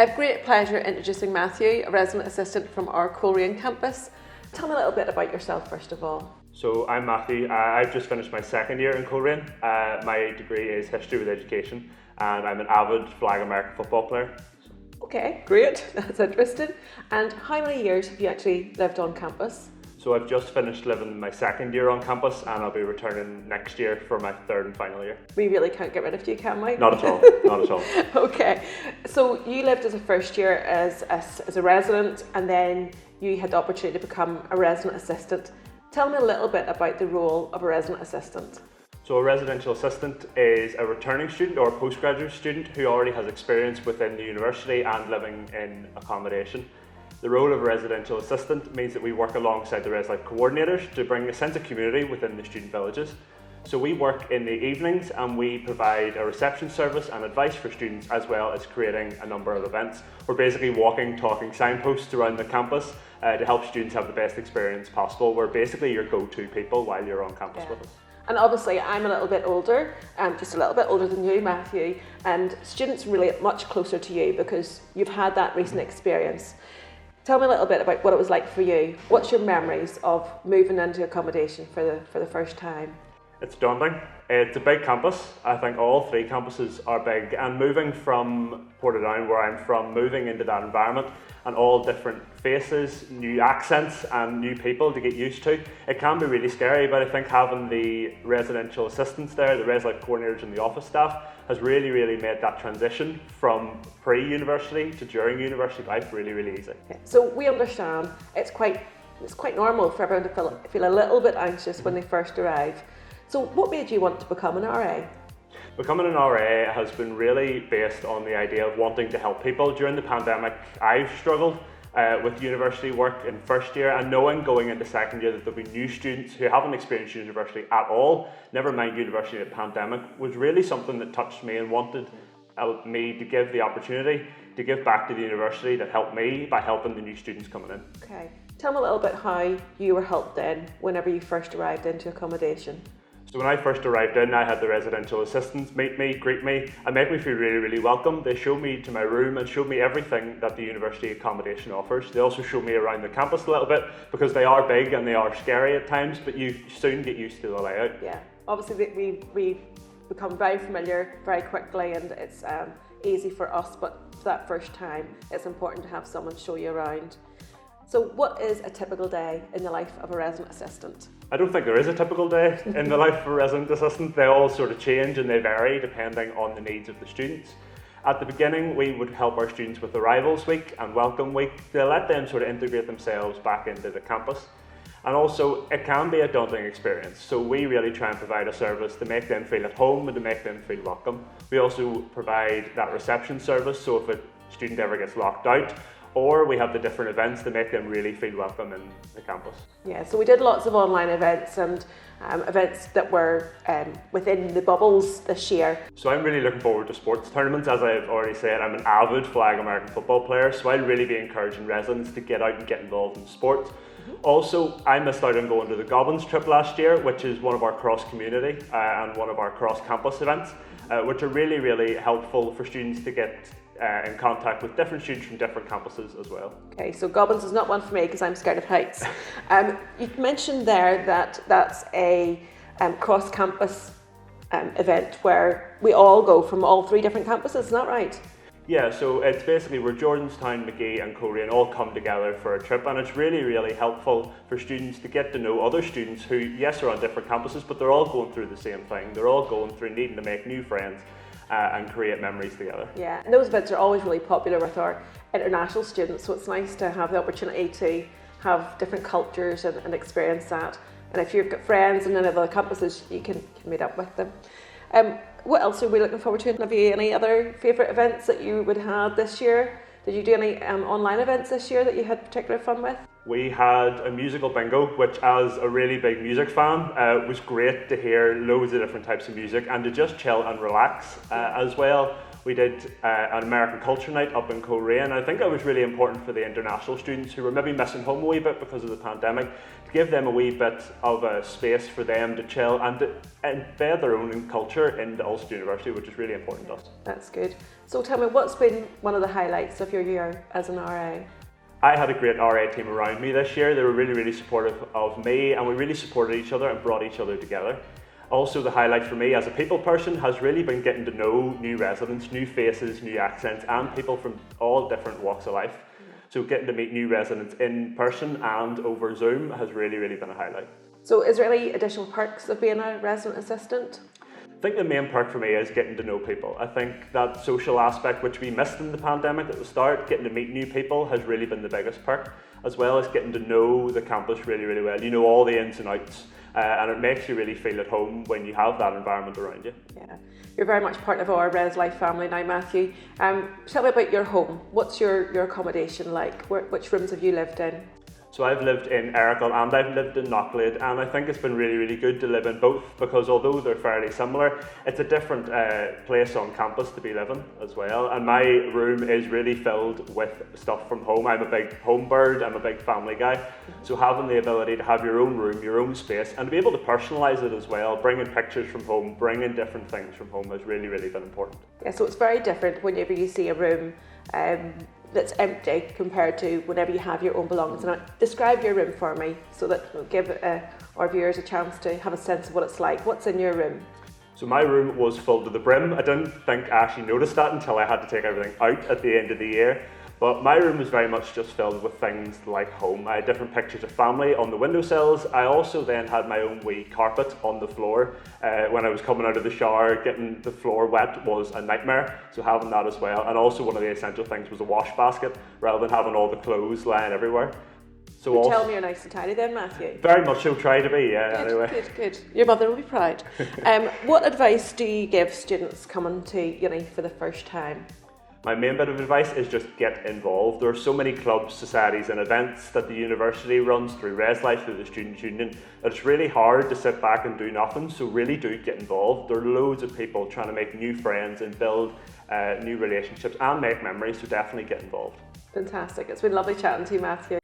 I have great pleasure introducing Matthew, a resident assistant from our Coleraine campus. Tell me a little bit about yourself first of all. So I'm Matthew. I've just finished my second year in Coleraine. My degree is History with Education and I'm an avid flag American football player. Okay, great, that's interesting. And how many years have you actually lived on campus? So I've just finished living my second year on campus and I'll be returning next year for my third and final year. We really can't get rid of you, can we? Not at all, not at all. Okay, so you lived as a first year as a resident and then you had the opportunity to become a resident assistant. Tell me a little bit about the role of a resident assistant. So a residential assistant is a returning student or a postgraduate student who already has experience within the university and living in accommodation. The role of a residential assistant means that we work alongside the Res Life coordinators to bring a sense of community within the student villages. So we work in the evenings and we provide a reception service and advice for students as well as creating a number of events. We're basically walking, talking signposts around the campus to help students have the best experience possible. We're basically your go-to people while you're on campus with us. And obviously I'm a little bit older, just a little bit older than you, Matthew, and students relate much closer to you because you've had that recent experience. Tell me a little bit about what it was like for you. What's your memories of moving into accommodation for the first time? It's daunting. It's a big campus. I think all three campuses are big, and moving from Portadown, where I'm from, moving into that environment and all different faces, new accents and new people to get used to, it can be really scary, but I think having the residential assistants there, the Res Life coordinators and the office staff has really made that transition from pre-university to during university life really easy. Okay. So we understand it's quite normal for everyone to feel a little bit anxious when they first arrive. So what made you want to become an RA? Becoming an RA has been really based on the idea of wanting to help people. During the pandemic, I've struggled with university work in first year, and knowing going into second year that there'll be new students who haven't experienced university at all, never mind university in a pandemic, was really something that touched me and wanted me to give the opportunity to give back to the university that helped me by helping the new students coming in. Okay, tell me a little bit how you were helped then whenever you first arrived into accommodation. So when I first arrived in, I had the residential assistants meet me, greet me, and make me feel really welcome. They showed me to my room and showed me everything that the university accommodation offers. They also showed me around the campus a little bit because they are big and they are scary at times, but you soon get used to the layout. Yeah, obviously we become very familiar very quickly and it's easy for us, but for that first time, it's important to have someone show you around. So what is a typical day in the life of a resident assistant? I don't think there is a typical day in the life of a resident assistant. They all sort of change and they vary depending on the needs of the students. At the beginning, we would help our students with Arrivals Week and Welcome Week to let them sort of integrate themselves back into the campus. And also, it can be a daunting experience, so we really try and provide a service to make them feel at home and to make them feel welcome. We also provide that reception service, so if a student ever gets locked out, or we have the different events to make them really feel welcome in the campus. Yeah, so we did lots of online events and events that were within the bubbles this year. So I'm really looking forward to sports tournaments. As I've already said, I'm an avid flag American football player, so I'll really be encouraging residents to get out and get involved in sports. Also, I missed out on going to the Goblins trip last year, which is one of our cross-community and one of our cross-campus events, which are really helpful for students to get in contact with different students from different campuses as well. Okay, so Goblins is not one for me because I'm scared of heights. You mentioned there that that's a cross-campus event where we all go from all three different campuses, isn't that right? Yeah, so it's basically where Jordanstown, Magee and Coleraine all come together for a trip, and it's really helpful for students to get to know other students who, yes, are on different campuses, but they're all going through the same thing. They're all going through needing to make new friends and create memories together. Yeah, and those events are always really popular with our international students, so it's nice to have the opportunity to have different cultures and experience that. And if you've got friends in any of the campuses, you can meet up with them. What else are we looking forward to? Have you any other favourite events that you would have this year? Did you do any online events this year that you had particular fun with? We had a musical bingo, which as a really big music fan, was great to hear loads of different types of music and to just chill and relax. As well, We did an American culture night up in Korea, and I think that was really important for the international students who were maybe missing home a wee bit because of the pandemic, to give them a wee bit of a space for them to chill and to embed their own culture into Ulster University, which is really important to us. That's good. So tell me, what's been one of the highlights of your year as an RA? I had a great RA team around me this year. They were really, really supportive of me, and we really supported each other and brought each other together. Also, the highlight for me as a people person has really been getting to know new residents, new faces, new accents, and people from all different walks of life. So getting to meet new residents in person and over Zoom has really, really been a highlight. So is there any additional perks of being a resident assistant? I think the main perk for me is getting to know people. I think that social aspect which we missed in the pandemic at the start, getting to meet new people, has really been the biggest perk, as well as getting to know the campus really, really well. You know all the ins and outs, and it makes you really feel at home when you have that environment around you. Yeah, you're very much part of our Res Life family now, Matthew. Tell me about your home. What's your accommodation like? Which rooms have you lived in? So I've lived in Errigal and I've lived in Knocklade, and I think it's been really, really good to live in both, because although they're fairly similar, it's a different place on campus to be living as well. And my room is really filled with stuff from home. I'm a big home bird, I'm a big family guy. So having the ability to have your own room, your own space, and to be able to personalise it as well, bringing pictures from home, bringing different things from home has really, really been important. Yeah, so it's very different whenever you see a room that's empty compared to whenever you have your own belongings. And describe your room for me so that we'll give our viewers a chance to have a sense of what it's like. What's in your room? So my room was full to the brim. I didn't think I actually noticed that until I had to take everything out at the end of the year. But my room was very much just filled with things like home. I had different pictures of family on the windowsills. I also then had my own wee carpet on the floor. When I was coming out of the shower, getting the floor wet was a nightmare, so having that as well. And also one of the essential things was a wash basket, rather than having all the clothes lying everywhere. So you tell me you're nice and tidy then, Matthew. Very much so, try to be, yeah, good, anyway. Good. Your mother will be proud. What advice do you give students coming to uni for the first time? My main bit of advice is just get involved. There are so many clubs, societies and events that the university runs through Res Life, through the Students' Union, that it's really hard to sit back and do nothing, so really do get involved. There are loads of people trying to make new friends and build new relationships and make memories, so definitely get involved. Fantastic. It's been lovely chatting to you, Matthew.